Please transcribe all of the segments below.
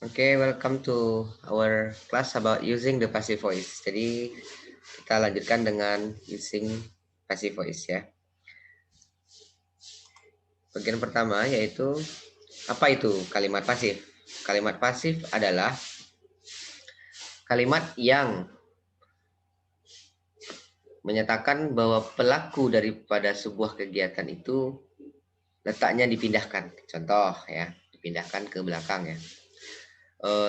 Okay, welcome to our class about using the passive voice. Jadi kita lanjutkan dengan using passive voice ya. Bagian pertama yaitu apa itu kalimat pasif? Kalimat pasif adalah kalimat yang menyatakan bahwa pelaku daripada sebuah kegiatan itu letaknya dipindahkan. Contoh ya, dipindahkan ke belakang ya.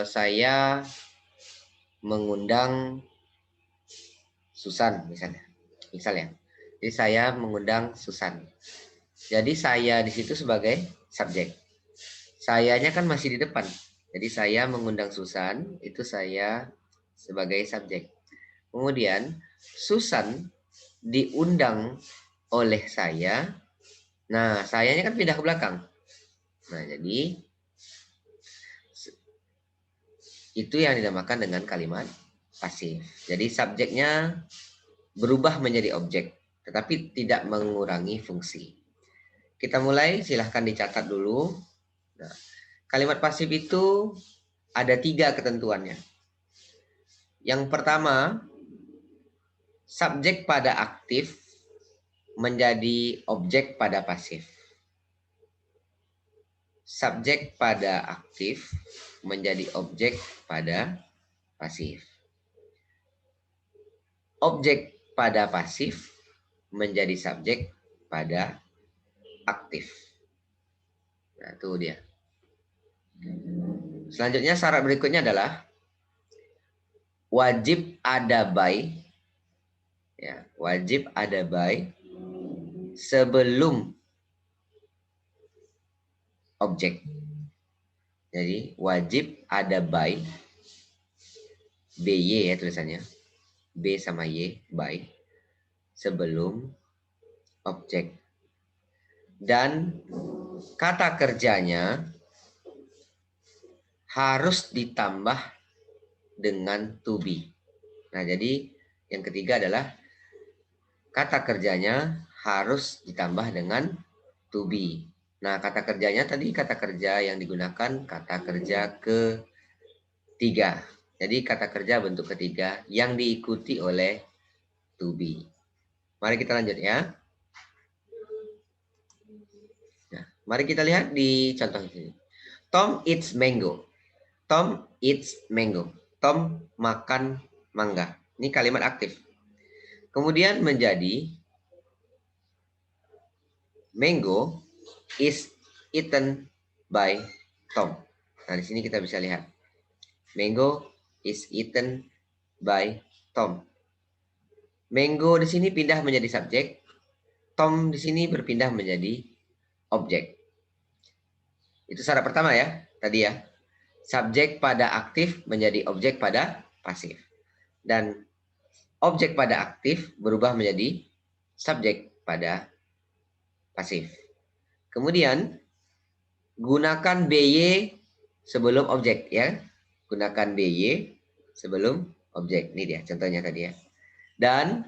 Saya mengundang Susan misalnya. Jadi saya mengundang Susan. Jadi saya di situ sebagai subjek. Sayanya kan masih di depan. Jadi saya mengundang Susan, itu saya sebagai subjek. Kemudian Susan diundang oleh saya. Nah, sayanya kan pindah ke belakang. Nah, jadi itu yang dinamakan dengan kalimat pasif. Jadi subjeknya berubah menjadi objek, tetapi tidak mengurangi fungsi. Kita mulai, silahkan dicatat dulu. Nah, kalimat pasif itu ada 3 ketentuannya. Yang pertama, subjek pada aktif menjadi objek pada pasif. Subjek pada aktif menjadi objek pada pasif. Objek pada pasif menjadi subjek pada aktif. Nah, itu dia. Selanjutnya syarat berikutnya adalah wajib ada by, ya, wajib ada by sebelum objek. Jadi wajib ada by, by ya tulisannya, b sama y, by sebelum objek. Dan kata kerjanya harus ditambah dengan to be. Nah, jadi yang ketiga adalah kata kerjanya harus ditambah dengan to be. Nah, kata kerjanya tadi kata kerja yang digunakan kata kerja ketiga. Jadi kata kerja bentuk ketiga yang diikuti oleh to be. Mari kita lanjut ya. Nah, mari kita lihat di contoh ini. Tom eats mango. Tom eats mango. Tom makan mangga. Ini kalimat aktif. Kemudian menjadi mango is eaten by Tom. Nah, di sini kita bisa lihat. Mango is eaten by Tom. Mango di sini pindah menjadi subjek. Tom di sini berpindah menjadi objek. Itu syarat pertama ya, tadi ya. Subjek pada aktif menjadi objek pada pasif. Dan objek pada aktif berubah menjadi subjek pada pasif. Kemudian gunakan BY sebelum objek ya. Gunakan BY sebelum objek. Ini dia contohnya tadi ya. Dan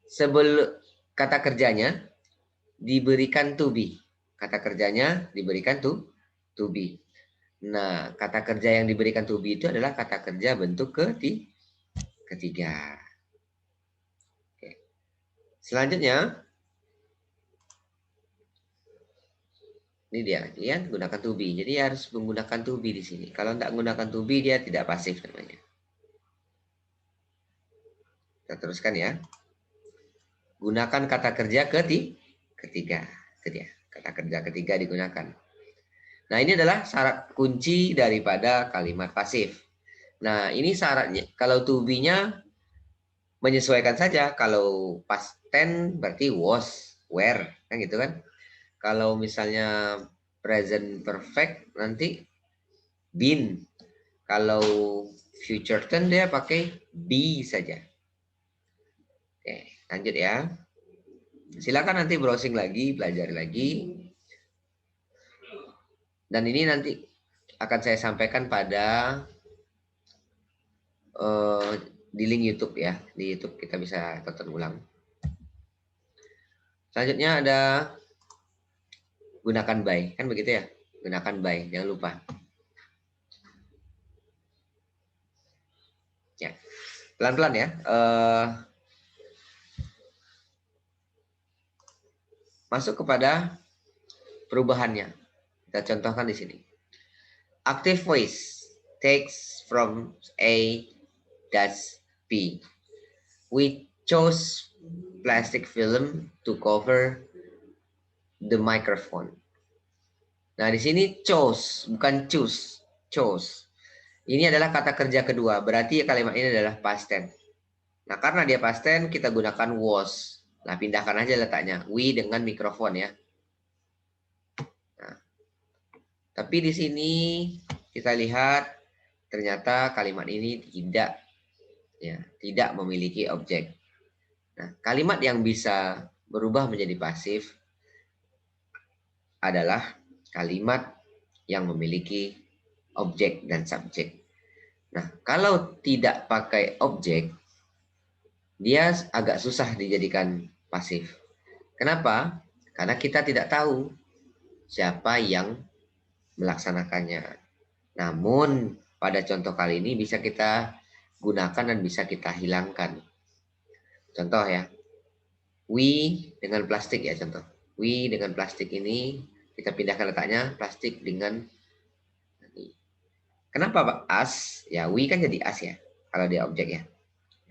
sebelum kata kerjanya diberikan to be. Kata kerjanya diberikan to be. Nah, kata kerja yang diberikan to be itu adalah kata kerja bentuk ketiga. Oke. Selanjutnya, ini dia, ya, gunakan to be. Jadi harus menggunakan to be di sini. Kalau tidak menggunakan to be, dia tidak pasif namanya. Kita teruskan ya. Gunakan kata kerja ketiga. Itu dia, kata kerja ketiga digunakan. Nah, ini adalah syarat kunci daripada kalimat pasif. Nah, ini syaratnya. Kalau to be-nya menyesuaikan saja. Kalau past tense berarti was, were, kan gitu kan. Kalau misalnya present perfect nanti been. Kalau future tense dia pakai be saja. Oke, lanjut ya. Silakan nanti browsing lagi, belajar lagi. Dan ini nanti akan saya sampaikan pada di link YouTube ya. Di YouTube kita bisa tonton ulang. Selanjutnya ada gunakan by, kan begitu ya? Gunakan by, jangan lupa. Pelan-pelan ya. Masuk kepada perubahannya. Kita contohkan di sini. Active voice takes from A dash B. We chose plastic film to cover the microphone. Nah, di sini chose, bukan choose. Chose. Ini adalah kata kerja kedua. Berarti kalimat ini adalah past tense. Nah, karena dia past tense, kita gunakan was. Nah, pindahkan aja letaknya. We dengan mikrofon ya. Nah, tapi di sini kita lihat ternyata kalimat ini tidak memiliki objek. Nah, kalimat yang bisa berubah menjadi pasif adalah kalimat yang memiliki objek dan subjek. Nah, kalau tidak pakai objek, dia agak susah dijadikan pasif. Kenapa? Karena kita tidak tahu siapa yang melaksanakannya. Namun, pada contoh kali ini bisa kita gunakan dan bisa kita hilangkan. Contoh ya, we dengan plastik ya contoh. We dengan plastik ini kita pindahkan letaknya plastik dengan ini. Kenapa Pak? As, ya we kan jadi as ya, kalau dia objek ya.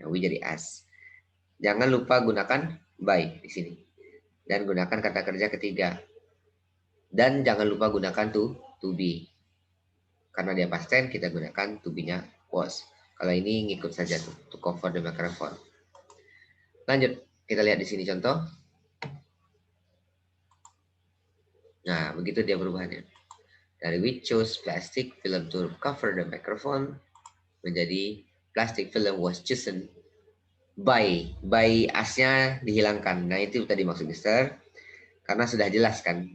Ya we jadi as. Jangan lupa gunakan by di sini. Dan gunakan kata kerja ketiga. Dan jangan lupa gunakan to be. Karena dia past tense, kita gunakan to be-nya was. Kalau ini ngikut saja tuh, to cover the microphone. Lanjut, kita lihat di sini contoh. Nah, begitu dia perubahannya. Dari we chose plastic film to cover the microphone menjadi plastic film was chosen by asnya dihilangkan. Nah, itu tadi maksud Mister. Karena sudah jelas kan.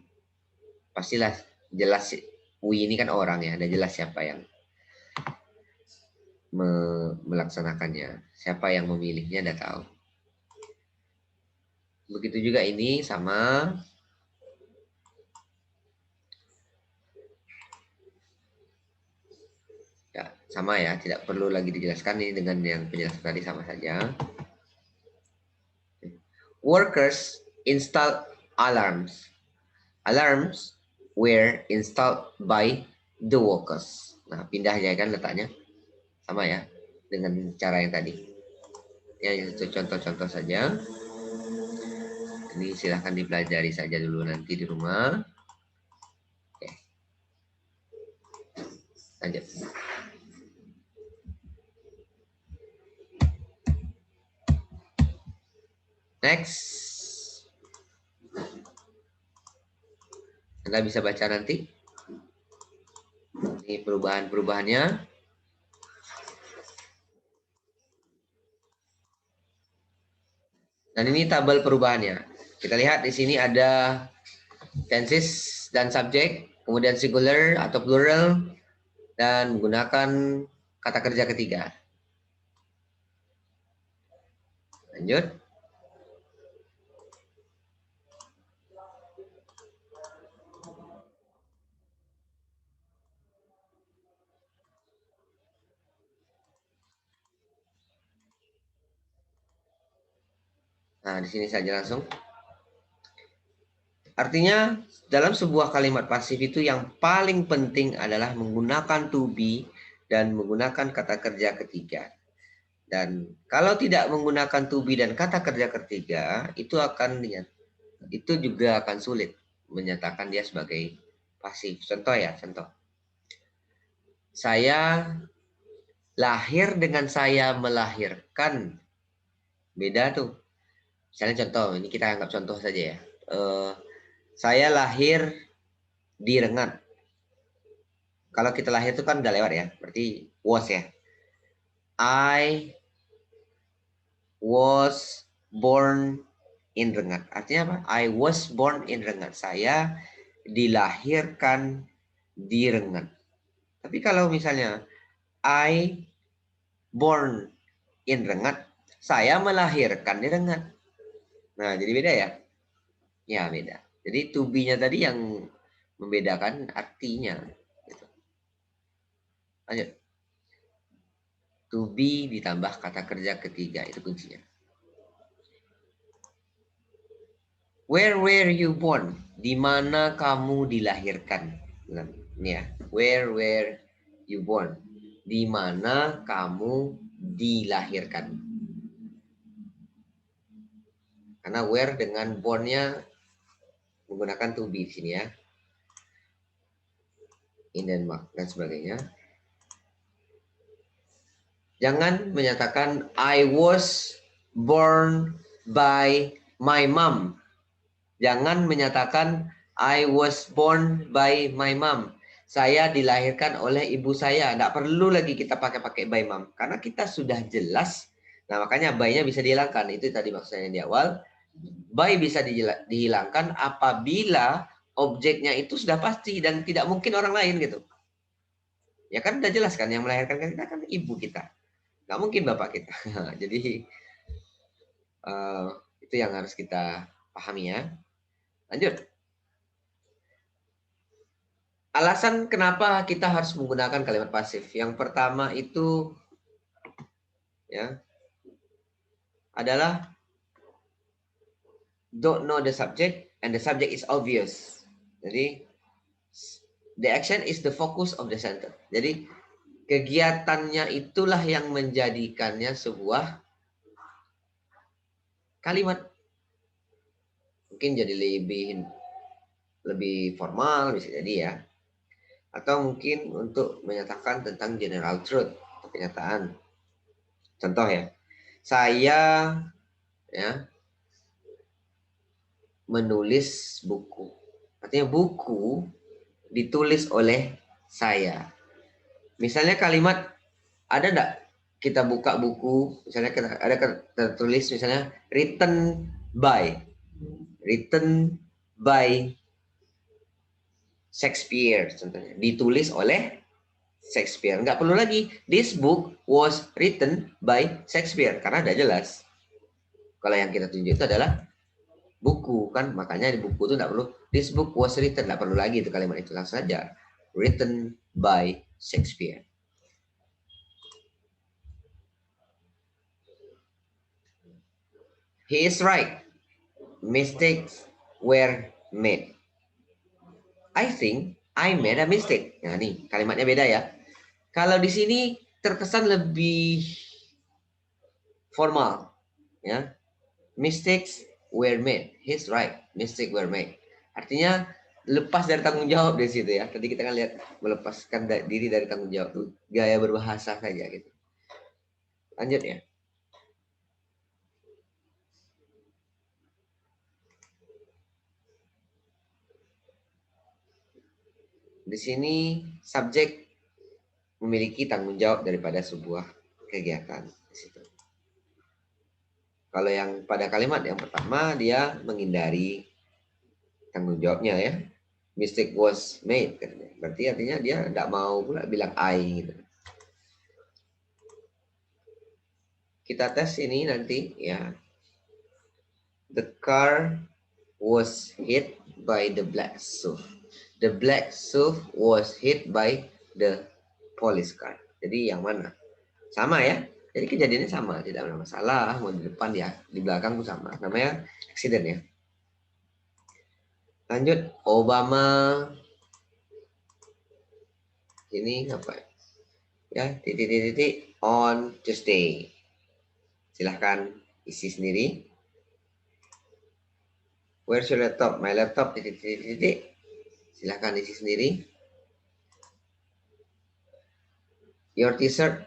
Pastilah jelas we ini kan orang ya, ada jelas siapa yang melaksanakannya, siapa yang memilihnya udah tahu. Begitu juga ini sama. Ya, sama ya, tidak perlu lagi dijelaskan ini dengan yang penjelasan tadi sama saja. Workers install alarms. Alarms were installed by the workers. Nah, pindah aja kan letaknya. Sama ya, dengan cara yang tadi. Ya, itu contoh-contoh saja. Ini silahkan dipelajari saja dulu nanti di rumah. Oke. Lanjut. Next. Anda bisa baca nanti. Ini perubahan-perubahannya. Dan ini tabel perubahannya. Kita lihat di sini ada tenses dan subjek, kemudian singular atau plural, dan menggunakan kata kerja ketiga. Lanjut. Nah, di sini saja langsung. Artinya, dalam sebuah kalimat pasif itu yang paling penting adalah menggunakan to be dan menggunakan kata kerja ketiga. Dan kalau tidak menggunakan to be dan kata kerja ketiga, itu juga akan sulit menyatakan dia sebagai pasif. Contoh ya, contoh. Saya lahir dengan saya melahirkan. Beda tuh. Misalnya contoh, ini kita anggap contoh saja ya. Saya lahir di Rengat. Kalau kita lahir itu kan udah lewat ya, berarti was ya. I was born in Rengat. Artinya apa? I was born in Rengat. Saya dilahirkan di Rengat. Tapi kalau misalnya I born in Rengat, saya melahirkan di Rengat. Nah, jadi beda ya? Ya, beda. Jadi to be-nya tadi yang membedakan artinya. Gitu. Lanjut. To be ditambah kata kerja ketiga, itu kuncinya. Where were you born? Di mana kamu dilahirkan? Ini ya. Where were you born? Di mana kamu dilahirkan? Karena where dengan born-nya menggunakan to be di sini ya. In Denmark dan sebagainya. Jangan menyatakan I was born by my mom. Jangan menyatakan I was born by my mom. Saya dilahirkan oleh ibu saya. Tidak perlu lagi kita pakai by mom. Karena kita sudah jelas. Nah makanya by-nya bisa dihilangkan. Itu tadi maksudnya di awal. By bisa dihilangkan apabila objeknya itu sudah pasti dan tidak mungkin orang lain gitu. Ya kan udah jelas kan yang melahirkan kita kan ibu kita. Nggak mungkin bapak kita. Jadi itu yang harus kita pahami ya. Lanjut. Alasan kenapa kita harus menggunakan kalimat pasif. Yang pertama itu ya adalah don't know the subject and the subject is obvious. Jadi the action is the focus of the sentence. Jadi kegiatannya itulah yang menjadikannya sebuah kalimat. Mungkin jadi lebih formal bisa jadi ya. Atau mungkin untuk menyatakan tentang general truth, kenyataan. Contoh ya. Saya ya menulis buku. Artinya buku ditulis oleh saya. Misalnya kalimat ada enggak kita buka buku, misalnya ada tertulis misalnya written by Shakespeare contohnya, ditulis oleh Shakespeare. Nggak perlu lagi this book was written by Shakespeare karena udah jelas. Kalau yang kita tunjuk itu adalah buku kan, makanya di buku itu nggak perlu this book was written, nggak perlu lagi itu kalimat itu, langsung saja written by Shakespeare. He is right. Mistakes were made. I think I made a mistake. Nah nih kalimatnya beda ya. Kalau di sini terkesan lebih formal ya. Mistakes were made. He's right. Mistakes were made. Artinya lepas dari tanggung jawab di situ ya. Tadi kita kan lihat melepaskan diri dari tanggung jawab itu gaya berbahasa saja gitu. Lanjut ya. Di sini subjek memiliki tanggung jawab daripada sebuah kegiatan di situ. Kalau yang pada kalimat yang pertama dia menghindari tanggung jawabnya ya. Mistake was made. Berarti artinya dia tidak mau pula bilang I gitu. Kita tes ini nanti ya. The car was hit by the black SUV. The black SUV was hit by the police car. Jadi yang mana? Sama ya. Jadi kejadiannya sama, tidak ada masalah. Mau di depan ya, di belakang pun sama. Namanya accident ya. Lanjut, Obama. Ini apa ya? Titik-titik on Tuesday. Silahkan isi sendiri. Where's your laptop? My laptop. Titik-titik. Silahkan isi sendiri. Your t-shirt.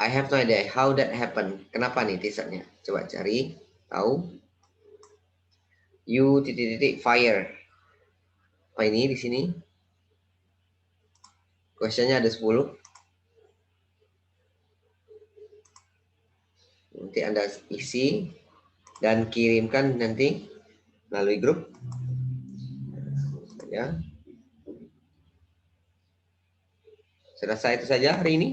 I have no idea how that happened. Kenapa nih t-shirtnya? Coba cari tahu. You titik-titik fire. Apa ini di sini? Questionnya ada 10. Nanti Anda isi dan kirimkan nanti melalui grup. Ya. Selesai itu saja hari ini.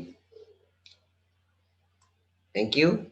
Thank you.